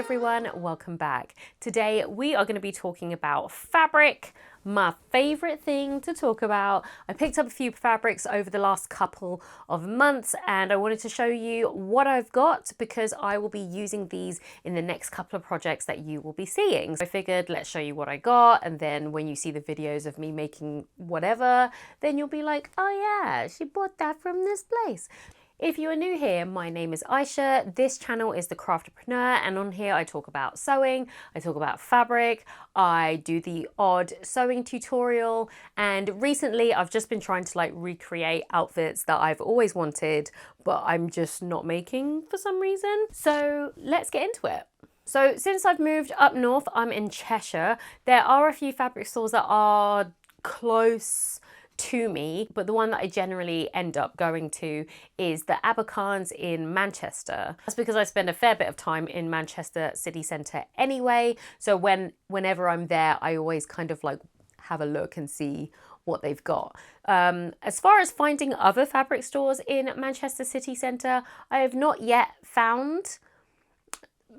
everyone, welcome back. Today we are going to be talking about fabric, my favorite thing to talk about. I picked up a few fabrics over the last couple of months and I wanted to show you what I've got because I will be using these in the next couple of projects that you will be seeing. So I figured let's show you what I got, and then when you see the videos of me making whatever, then you'll be like, oh yeah, she bought that from this place. If you are new here, my name is Aisha. This channel is the Crafterpreneur, and on here I talk about sewing, I talk about fabric, I do the odd sewing tutorial, and recently I've just been trying to recreate outfits that I've always wanted, but I'm just not making for some reason. So let's get into it. So since I've moved up north, I'm in Cheshire. There are a few fabric stores that are close to me, but the one that I generally end up going to is the Abercarns in Manchester. That's because I spend a fair bit of time in Manchester city centre anyway, so whenever I'm there I always kind of have a look and see what they've got. As far as finding other fabric stores in Manchester city centre, I have not yet found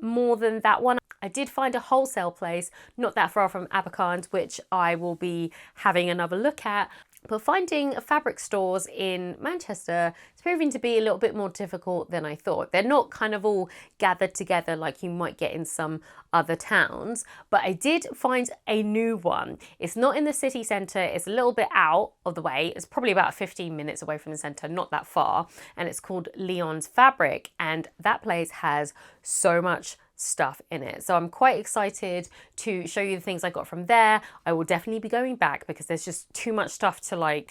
more than that one. I did find a wholesale place not that far from Abercarns, which I will be having another look at. But finding fabric stores in Manchester is proving to be a little bit more difficult than I thought. They're not kind of all gathered together like you might get in some other towns, but I did find a new one. It's not in the city centre, it's a little bit out of the way. It's probably about 15 minutes away from the centre, not that far, and it's called Leon's Fabric, and that place has so much stuff in it. So I'm quite excited to show you the things I got from there. I will definitely be going back because there's just too much stuff to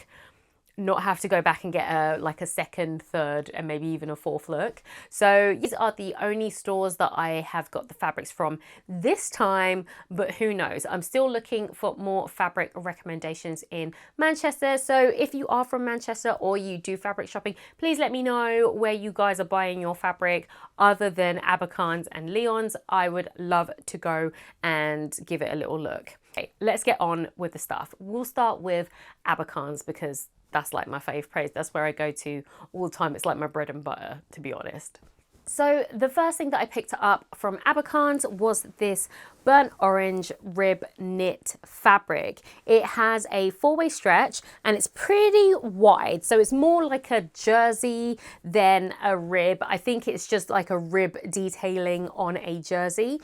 not have to go back and get a second, third, and maybe even a fourth look. So these are the only stores that I have got the fabrics from this time, but who knows? I'm still looking for more fabric recommendations in Manchester. So if you are from Manchester or you do fabric shopping, please let me know where you guys are buying your fabric other than Abercarns and Leon's. I would love to go and give it a little look. Okay, let's get on with the stuff. We'll start with Abercarns because that's like my fave place. That's where I go to all the time. It's like my bread and butter, to be honest. So the first thing that I picked up from Abercarns was this burnt orange rib knit fabric. It has a 4-way stretch and it's pretty wide. So it's more like a jersey than a rib. I think it's just like a rib detailing on a jersey.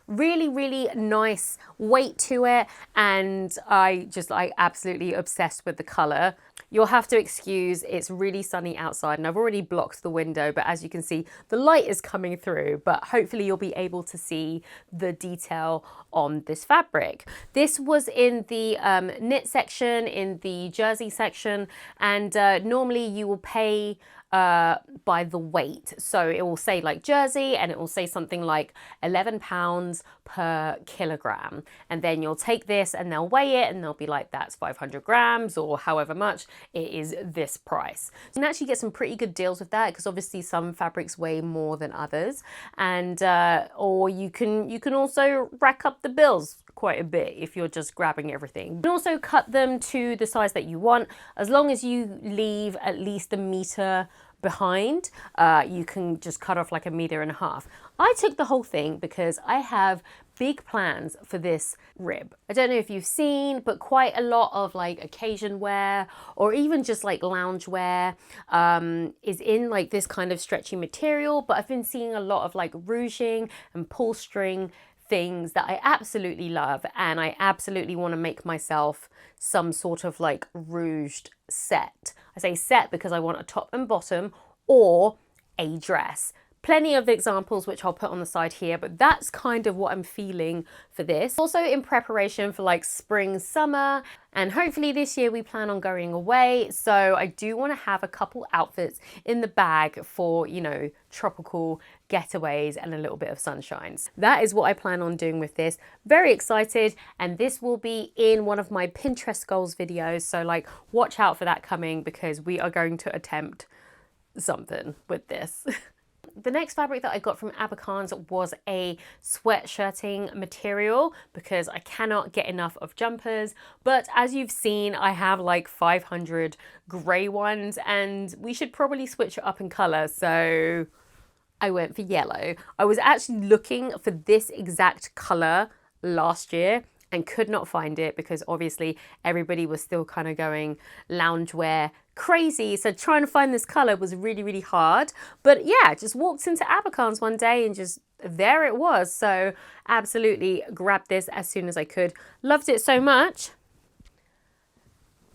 Really, really nice weight to it. And I just absolutely obsessed with the color. You'll have to excuse, it's really sunny outside and I've already blocked the window, but as you can see, the light is coming through, but hopefully you'll be able to see the detail on this fabric. This was in the knit section, in the jersey section, and normally you will pay by the weight. So it will say jersey and it will say something like 11 pounds per kilogram. And then you'll take this and they'll weigh it and they'll be like, that's 500 grams or however much, it is this price. You can actually get some pretty good deals with that because obviously some fabrics weigh more than others. And or you can also rack up the bills quite a bit if you're just grabbing everything. You can also cut them to the size that you want. As long as you leave at least a meter behind, you can just cut off like 1.5 meters. I took the whole thing because I have big plans for this rib. I don't know if you've seen, but quite a lot of occasion wear or even just lounge wear is in this kind of stretchy material, but I've been seeing a lot of ruching and pull string things that I absolutely love, and I absolutely want to make myself some sort of ruched set. I say set because I want a top and bottom or a dress. Plenty of examples which I'll put on the side here, but that's kind of what I'm feeling for this. Also in preparation for spring, summer, and hopefully this year we plan on going away. So I do want to have a couple outfits in the bag for, tropical getaways and a little bit of sunshine. That is what I plan on doing with this. Very excited, and this will be in one of my Pinterest goals videos. So watch out for that coming because we are going to attempt something with this. The next fabric that I got from Abercarns was a sweatshirting material because I cannot get enough of jumpers. But as you've seen, I have 500 grey ones and we should probably switch it up in colour. So I went for yellow. I was actually looking for this exact color last year and could not find it because obviously everybody was still kind of going loungewear crazy. So trying to find this color was really, really hard. But yeah, just walked into Abercrombie's one day and just there it was. So absolutely grabbed this as soon as I could. Loved it so much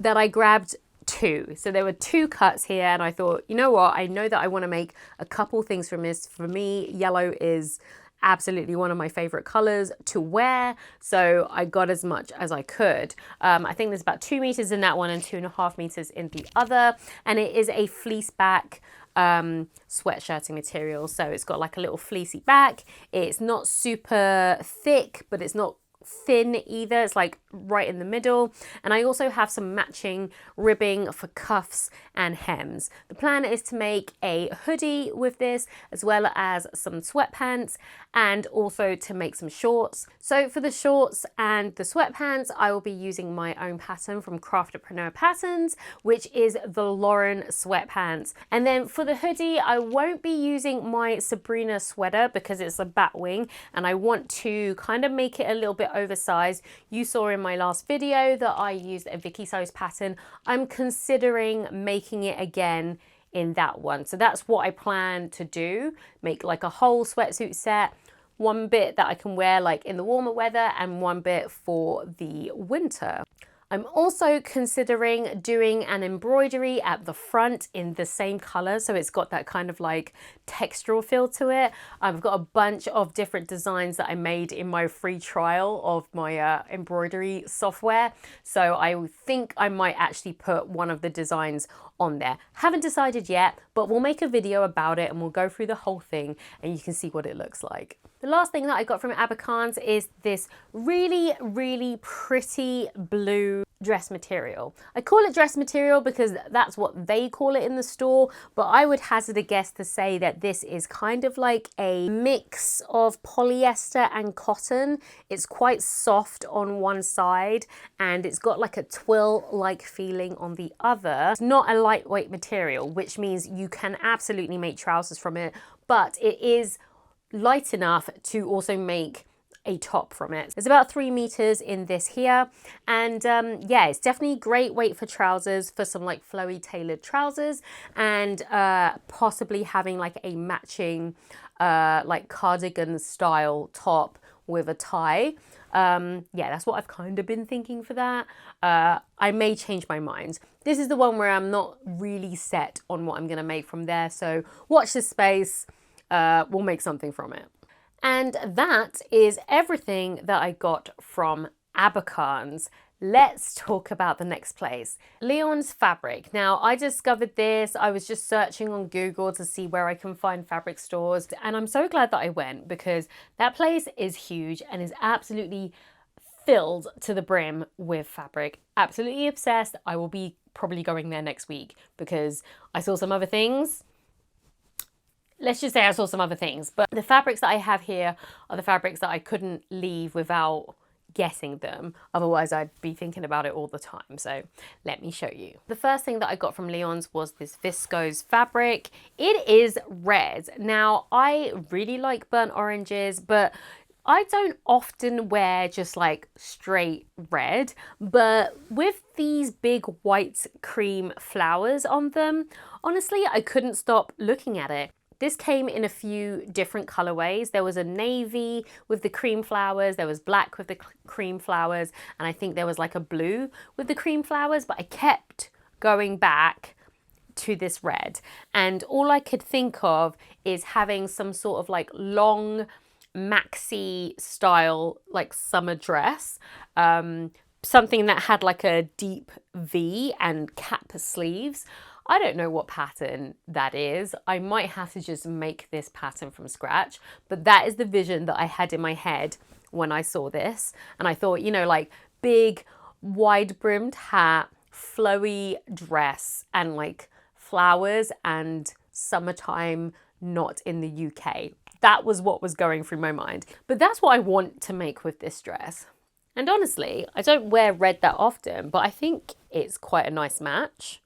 that I grabbed two. So there were two cuts here and I thought, you know what? I know that I want to make a couple things from this. For me, yellow is absolutely one of my favorite colors to wear, so I got as much as I could. I think there's about 2 meters in that one and 2.5 meters in the other, and it is a fleece back sweatshirting material, so it's got like a little fleecy back. It's not super thick, but it's not thin either. It's like right in the middle, and I also have some matching ribbing for cuffs and hems. The plan is to make a hoodie with this, as well as some sweatpants, and also to make some shorts. So for the shorts and the sweatpants, I will be using my own pattern from Crafterpreneur Patterns, which is the Lauren sweatpants. And then for the hoodie, I won't be using my Sabrina sweater because it's a bat wing and I want to kind of make it a little bit oversized. You saw in my last video that I used a Viscose pattern. I'm considering making it again in that one. So that's what I plan to do, make like a whole sweatsuit set, one bit that I can wear like in the warmer weather and one bit for the winter. I'm also considering doing an embroidery at the front in the same color, so it's got that kind of like textural feel to it. I've got a bunch of different designs that I made in my free trial of my embroidery software, so I think I might actually put one of the designs on there. Haven't decided yet, but we'll make a video about it and we'll go through the whole thing and you can see what it looks like. The last thing that I got from Abercrombie's is this really, really pretty blue dress material. I call it dress material because that's what they call it in the store, but I would hazard a guess to say that this is kind of like a mix of polyester and cotton. It's quite soft on one side and it's got like a twill-like feeling on the other. It's not a lightweight material, which means you can absolutely make trousers from it, but it is light enough to also make a top from it. There's about 3 meters in this here, and yeah, it's definitely great weight for trousers, for some like flowy tailored trousers, and possibly having like a matching like cardigan style top with a tie. Yeah, that's what I've kind of been thinking for that. I may change my mind. This is the one where I'm not really set on what I'm gonna make from there, so watch this space. We'll make something from it. And that is everything that I got from Abercrombie's. Let's talk about the next place, Leon's Fabric. Now, I discovered this. I was just searching on Google to see where I can find fabric stores, and I'm so glad that I went because that place is huge and is absolutely filled to the brim with fabric. Absolutely obsessed. I will be probably going there next week because I saw some other things. Let's just say I saw some other things, but the fabrics that I have here are the fabrics that I couldn't leave without getting them. Otherwise, I'd be thinking about it all the time. So let me show you. The first thing that I got from Leon's was this Viscose Fabric. It is red. Now, I really like burnt oranges, but I don't often wear just like straight red, but with these big white cream flowers on them, honestly, I couldn't stop looking at it. This came in a few different colorways. There was a navy with the cream flowers, there was black with the cream flowers, and I think there was like a blue with the cream flowers, but I kept going back to this red. And all I could think of is having some sort of like long maxi style, like summer dress, something that had like a deep V and cap sleeves. I don't know what pattern that is. I might have to just make this pattern from scratch, but that is the vision that I had in my head when I saw this. And I thought, you know, like big wide brimmed hat, flowy dress, and like flowers and summertime not in the UK. That was what was going through my mind. But that's what I want to make with this dress. And honestly, I don't wear red that often, but I think it's quite a nice match.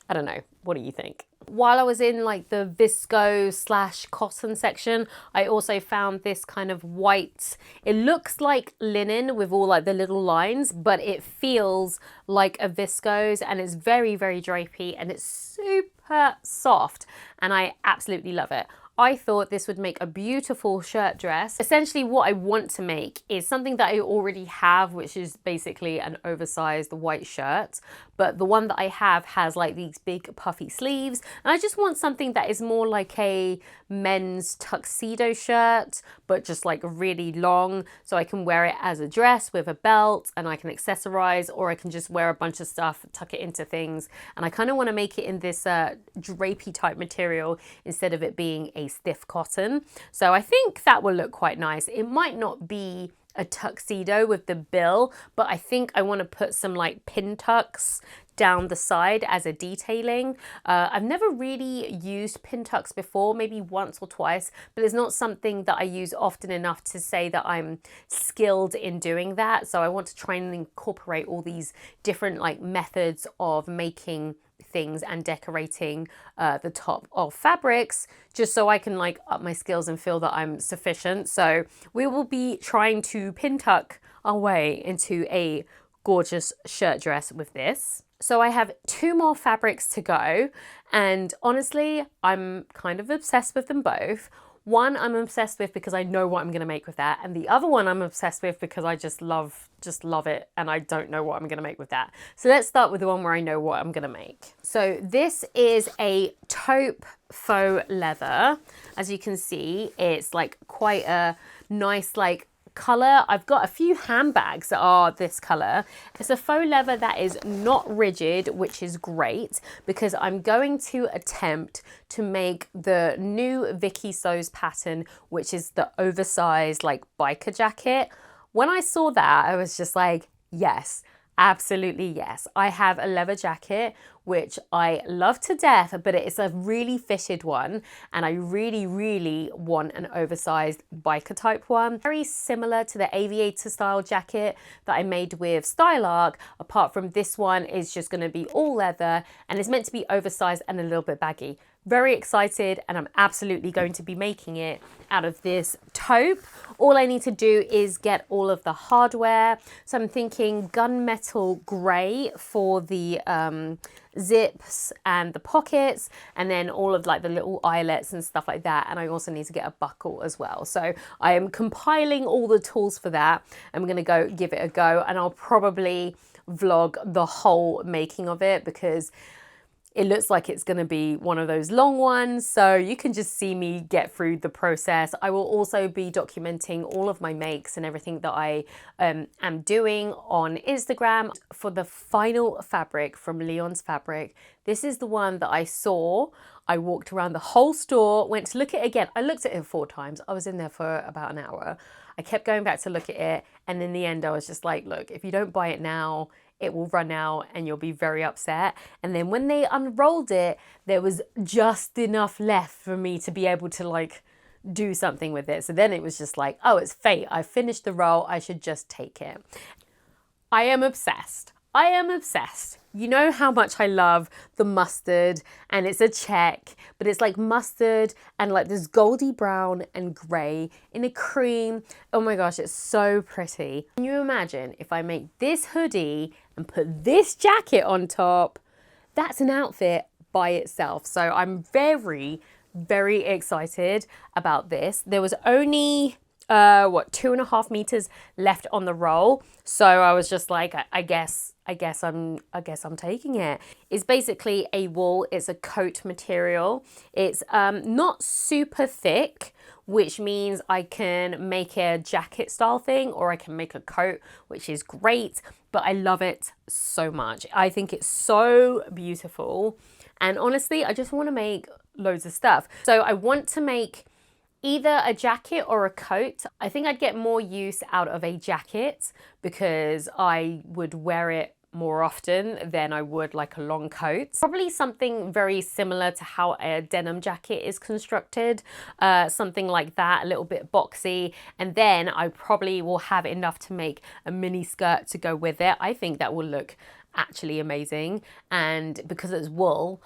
I don't know. What do you think? While I was in like the viscose / cotton section, I also found this kind of white, it looks like linen with all like the little lines, but it feels like a viscose, and it's very, very drapey, and it's super soft, and I absolutely love it. I thought this would make a beautiful shirt dress. Essentially what I want to make is something that I already have, which is basically an oversized white shirt. But the one that I have has like these big puffy sleeves. And I just want something that is more like a men's tuxedo shirt, but just like really long. So I can wear it as a dress with a belt, and I can accessorize, or I can just wear a bunch of stuff, tuck it into things. And I kind of want to make it in this drapey type material instead of it being a stiff cotton. So I think that will look quite nice. It might not be a tuxedo with the bill, but I think I want to put some like pin tucks down the side as a detailing. I've never really used pin tucks before, maybe once or twice, but it's not something that I use often enough to say that I'm skilled in doing that. So I want to try and incorporate all these different like methods of making things and decorating the top of fabrics, just so I can like up my skills and feel that I'm sufficient. So we will be trying to pin tuck our way into a gorgeous shirt dress with this. So I have 2 more fabrics to go, and honestly, I'm kind of obsessed with them both. One I'm obsessed with because I know what I'm going to make with that, and the other one I'm obsessed with because I just love it, and I don't know what I'm going to make with that. So let's start with the one where I know what I'm going to make. So this is a taupe faux leather. As you can see, it's like quite a nice like color. I've got a few handbags that are this color. It's a faux leather that is not rigid, which is great because I'm going to attempt to make the new Viscose pattern, which is the oversized like biker jacket. When I saw that, I was just like, yes, absolutely yes. I have a leather jacket, which I love to death, but it's a really fitted one. And I really, really want an oversized biker type one. Very similar to the aviator style jacket that I made with Style Arc, apart from this one is just gonna be all leather and it's meant to be oversized and a little bit baggy. Very excited, and I'm absolutely going to be making it out of this taupe. All I need to do is get all of the hardware. So I'm thinking gunmetal grey for the zips and the pockets, and then all of like the little eyelets and stuff like that. And I also need to get a buckle as well. So I am compiling all the tools for that. I'm gonna go give it a go, and I'll probably vlog the whole making of it because it looks like it's going to be one of those long ones, so you can just see me get through the process. I will also be documenting all of my makes and everything that I am doing on Instagram. For the final fabric from Leon's Fabric, this is the one that I saw. I walked around the whole store, went to look at it again. I looked at it 4 times. I was in there for about an hour. I kept going back to look at it, and in the end I was just like, look, if you don't buy it now, it will run out and you'll be very upset. And then when they unrolled it, there was just enough left for me to be able to like do something with it. So then it was just like, oh, it's fate. I finished the roll. I should just take it. I am obsessed. I am obsessed. You know how much I love the mustard, and it's a check, but it's like mustard and like this goldy brown and grey in a cream. Oh my gosh, it's so pretty. Can you imagine if I make this hoodie and put this jacket on top? That's an outfit by itself. So I'm very, very excited about this. There was only 2.5 meters left on the roll, so I was just like, I guess I'm taking it. It's basically a wool. It's a coat material. It's not super thick, which means I can make a jacket style thing, or I can make a coat, which is great, but I love it so much. I think it's so beautiful, and honestly, I just want to make loads of stuff. So I want to make either a jacket or a coat. I think I'd get more use out of a jacket because I would wear it more often than I would like a long coat. Probably something very similar to how a denim jacket is constructed, something like that, a little bit boxy, and then I probably will have enough to make a mini skirt to go with it. I think that will look actually amazing, and because it's wool,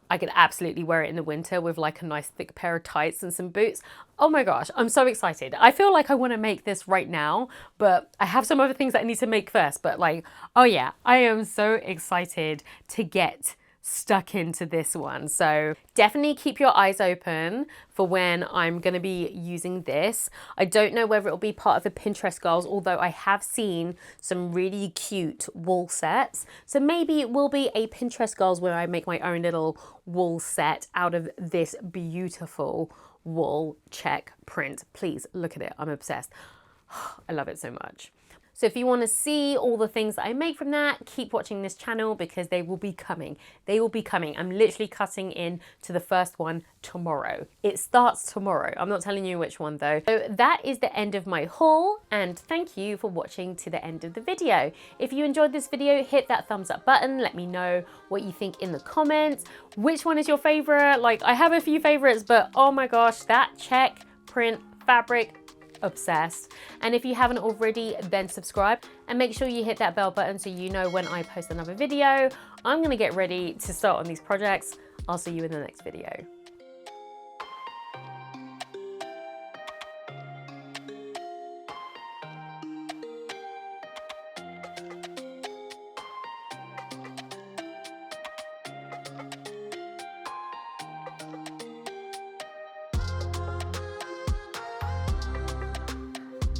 I could absolutely wear it in the winter with like a nice thick pair of tights and some boots. Oh my gosh, I'm so excited. I feel like I want to make this right now, but I have some other things that I need to make first. But like, oh yeah, I am so excited to get stuck into this one. So definitely keep your eyes open for when I'm going to be using this. I don't know whether it'll be part of the Pinterest girls, although I have seen some really cute wool sets. So maybe it will be a Pinterest girls where I make my own little wool set out of this beautiful wool check print. Please look at it. I'm obsessed. I love it so much. So if you want to see all the things that I make from that, keep watching this channel because they will be coming. They will be coming. I'm literally cutting in to the first one tomorrow. It starts tomorrow. I'm not telling you which one though. So that is the end of my haul, and thank you for watching to the end of the video. If you enjoyed this video, hit that thumbs up button. Let me know what you think in the comments. Which one is your favorite? Like, I have a few favorites, but oh my gosh, that check print fabric, obsessed. And if you haven't already, then subscribe and make sure you hit that bell button so you know when I post another video. I'm gonna get ready to start on these projects. I'll see you in the next video.